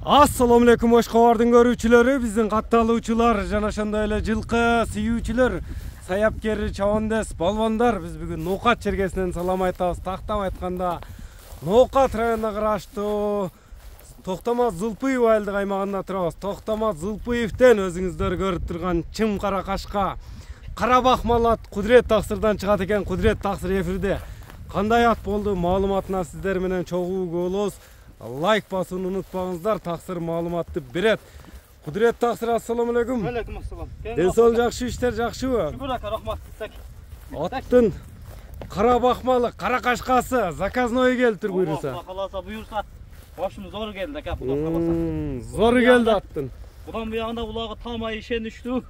Assalamu alaikum Oshqobordun görүүчүлөрү, биздин катталуучулар жана ошондой эле жылкы сүйүүчүлөр, саябкер, чабандес, балбандар, биз бүгүн Ноокат чергесинен салам айтабыз. Тактап айтканда Ноокат районуна караштуу Токтомат Зылпыев айылдык аймагында турабыз. Токтомат Зылпыевден өзүңүздөр көрүп турган чым кара кашка, кара бакмалат Кудрет таксырдан чыгат экен. Кудрет таксыр эфирде. Кандай ат болду маалыматына сиздер менен чогуу болобуз. Лайк басууну унутпаңыздар, таксыр маалыматты берет. Кудрет таксыр, ассаламу алейкум. Алейкум ассалам. Ден соолук жакшы, иштер жакшыбы? Шүгүр ака, рахмат. Аттын кара бакмалы, кара кашкасы заказной келиптир буюрса. Куда каласа буюрса, башым зор келди ака, куда каласа. Зор келди аттын. Будан буягында улагы тамай ишеничтүү,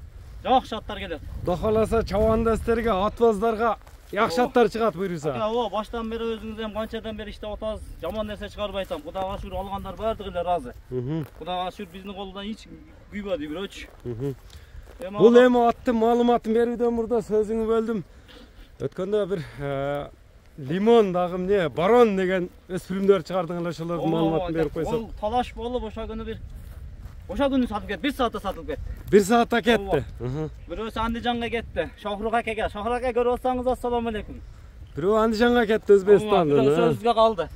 жакшы аттар келет. Куда каласа чабандестерге, атбаздарга жакшы аттар чыгат буюрса. Ака, баштан бери өзүңүз канчадан бери иштеп атабыз, жаман нерсе чыгарбайсам. Кудага шүгүр алгандар баардыгы эле разы. Кудага шүгүр биздин колдон эч күйбөдү бирөөчү. Бул эми аттын маалыматын берүүдөн мурда сөзүңү бөлдүм. Өткөндө бир лимон дагы эмне, барон деген өспүрүмдөр чыгардың эле, ошолордун маалыматын берип койсок. Ол талаш болуп ошо күнү сатып кетти, 1 саатта сатылып кетти. 1 саатта кетти. Бирөөсү Андижанга кетти. Шохрук акеге. Шохрук аке көрүп атсаңыз, ассаламу алейкум. Бирөө Андижанга кетти, Өзбекстандан. Бирөөсү бизге калды.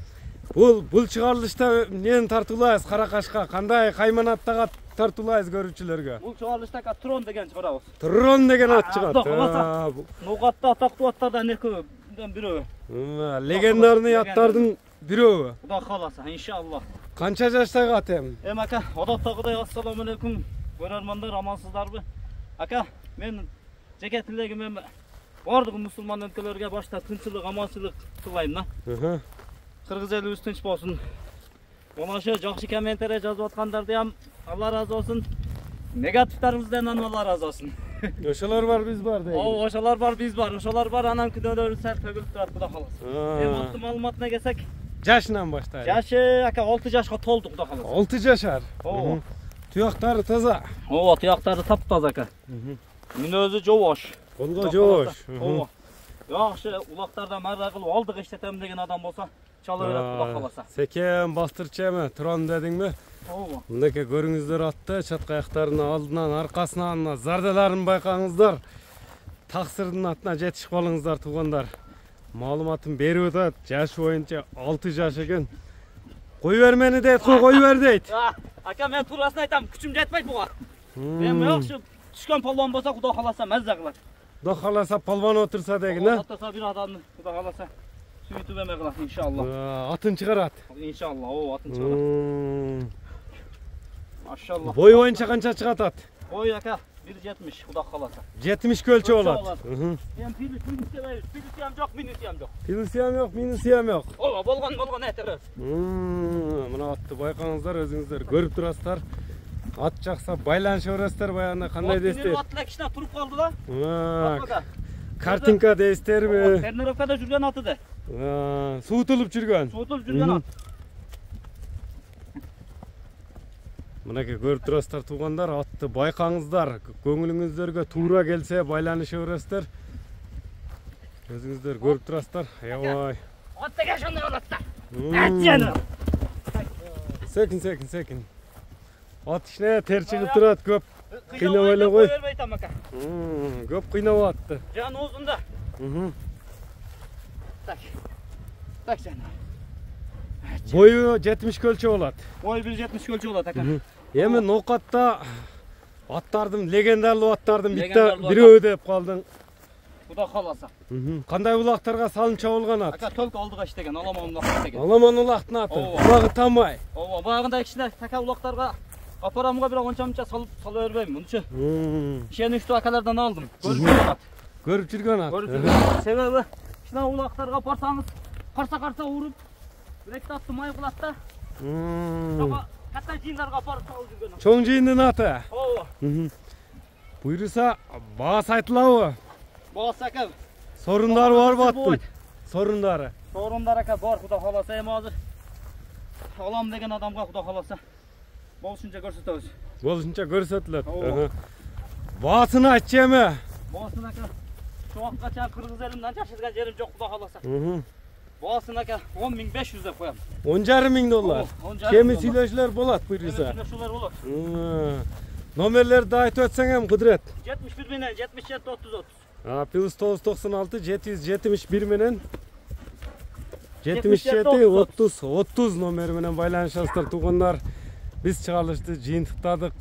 Бул чыгарылышта эмнени тартуулайбыз, кара кашка, кандай кайманаттага тартуулайбыз көрүүчүлөргө? Бул чыгарылышта Трон деген чыгарабыз. Трон деген ат чыгат. Ноокатта атактуу аттардан экөөдөн бирөө. Легендарный аттардын бирөө. Куда кааласа, иншалла. Канча жаштагы ат эми? Эми ака, одоктогудай ассаламу алейкум. Көрөрмандар, амансыздарбы? Ака, мен жеке тилегим эми бардык мусулман өлкөлөргө башта тынччылык, аманчылык тилейм да. Кыргыз элибиз тынч болсун. Ошо жакшы комментарий жазып аткандарды ham Алла разы болсун. Негативдерибизден Алла разы болсун. Ошолор бар, биз бар дейт. Ошолор бар, биз бар. Ошолор бар, анан күнөөлөрү сәл төгүлүп турат, Куда каласа. Эми аттын маалыматына келсек, жашынан баштайлы. Жашы ака 6 жашка толду, Куда каласа. 6 жашар. Туяктары таза. Туяктары таптаза ака. Мүнөзү жобош. Колго жобош. Жакшы улактардан мара кылып алдык иштетем деген адам болсо, чала берет, Куда каласа. Секен бастырчы эми, Трон дедиңби? Мындай көрүңүздөр атты, чатка аяктарынын алдынан, аркасынан зардаларын байкаңыздар. Таксырдын атына жетишип калыңыздар туугандар. Маалыматын берип атат, жашы боюнча 6 жаш экен. Кой бер мени дейт, кой бер дейт. Ака, мен туурасын айтам, күчүм жетпейт буга. Мен жакшы түшкөн палван болсо, Куда каласа маза кылат. Куда каласа палван отурса деген, а? Отурса бир адамды, Куда каласа сүйүтүп эме кылат, иншалла. Атын чыгарат. Иншалла, атын чыгарат. Машалла. Бой боюнча канча чыгат ат? Бой ака 1.70, Куда каласа. 70 көлчө болот. Эми пилиси ham жок, минуси ham жок. Пилиси ham жок, минуси ham жок. Болгон айтыр. Мына атты байкаңыздар, өзүңүздөр көрүп турасыздар. Ат жакса байланышып бересиздер, баягында кандай дейсиздер? Аттла кичине туруп калды да. Картинка дейсиздерби? Тренировкада жүргөн аты да. Суутулуп жүргөн. Суутулуп жүргөн ат. Мынакей көрүп турасыздар туугандар, атты байкаңыздар. Көңүлүңүздөргө туура келсе байланышып бересиздер. Өзүңүздөр көрүп турасыздар. Аябай. Ат деген ошондой болот да. Секин. Ат ишине тер чыгып турат, көп кыйнабай эле кой. Көп кыйнап атты. Жаны узунда. Так жана. Бою 70 көлчө болот. Бою 1.70 көлчө болот ака. Эми Ноокатта аттардын, легендарлуу аттардын бирөө деп калдың. Куда каласа. Кандай улактарга салынып чабылган ат? Ака толк алдыга иштеген, Аламан улак иштеген. Аламан улактын аты. Улагы тамай. Багында кичине така улактарга апарамга бирок онча сала бербейм, мынча. Ишеничтүү акалардан алдым. Көрүп жүргөн ат. Себеби кичине улактарга барсаңыз, карса уруп, биректе атты май кылат да. Ката жыйындарга апарып салып жүргөн. Чоң жыйындын аты. Буйруса баас айтылабы? Баас ака. Сорундары барбы аттын? Сорундары. Сорундары ака бар, Куда каласа. Эми азыр алам деген адамга, Куда каласа, болушунча көрсөтөбүз. Болушунча көрсөтүлөт. Баасын айтчы эми. Баасын ака. Şu vakka çağ Kırgız elimden çarşırgan yerim yok, Kuda kalasa. Boğasın aka 10.500 деп koyam. 10,5 ming dollar. Oh, 10,5 Kemi ming süйлöşülөр bolot buyursa. Şular olur. Nomerlerdi aytып ötseň hem Kudret. 71 menen 77 30 30. Plus 996 771 menen 77 77 30 30 nomeri menen байланышасыздар тугандар. Biz çıkarılıştı, jıyıntıkladık.